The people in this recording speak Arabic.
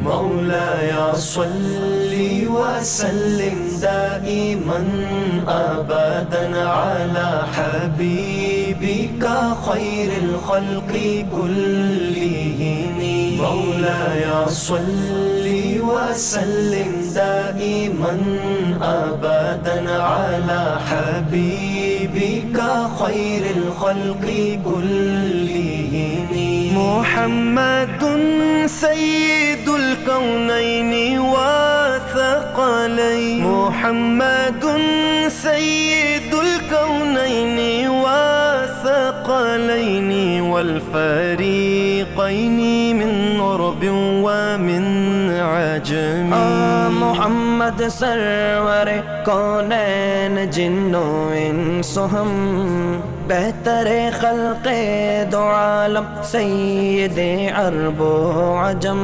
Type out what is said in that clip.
مولاي صل وسلم دائما أبدا على حبيبك خير الخلق كلهم. مولاي صل وسلم دائما أبدا على حبيبك خير الخلق كلهم. محمد سيد الكونين وثقلين. محمد سيد الكونين وثقلين والفريقين من غرب ومن عجم. محمد سرور کونین جن و انس ہم، بہتر خلق دو عالم سید عرب و عجم.